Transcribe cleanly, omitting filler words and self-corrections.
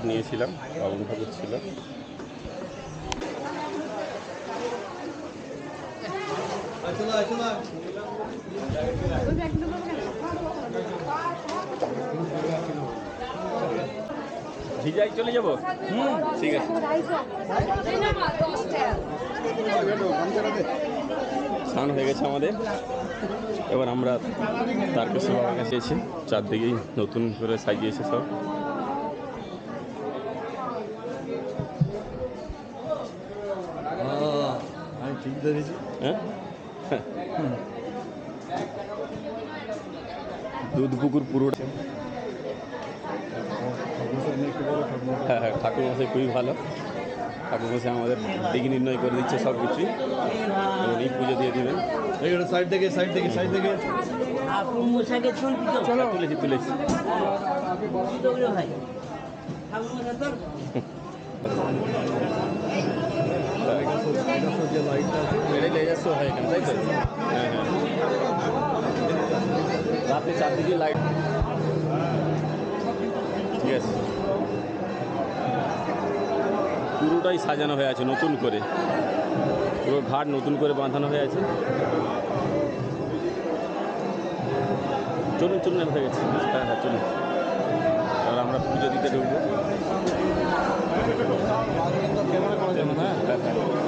নিয়েছিলাম, বাবুন ঠাকুর ছিল। ভিজাই চলে যাবো। ঠিক আছে, স্নান হয়ে গেছে আমাদের। এবার আমরা তারকেশ্বর বাবার কাছে এসেছি। চারদিকেই নতুন করে সাজিয়েছে সব। হ্যাঁ, দুধ পুকুর পুরোটা। হ্যাঁ হ্যাঁ, ঠাকুর মশাই খুবই ভালো। ঠাকুর মশাই আমাদের দিক নির্ণয় করে দিচ্ছে সব কিছুই, এবং এই পুজো দিয়ে দিবেন। সাইড থেকে তুলেছি। হয় এখানে, তাই তো? হ্যাঁ হ্যাঁ, রাতে চারদিকে লাইট। ঠিক আছে, পুরোটাই সাজানো হয়ে আছে নতুন করে, পুরো ঘাট নতুন করে বাঁধানো হয়ে আছে। চলুন চলুন, হয়ে গেছে। হ্যাঁ হ্যাঁ, চলুন। এবার আমরা পুজো দিতে ঢুকবো। হ্যাঁ হ্যাঁ।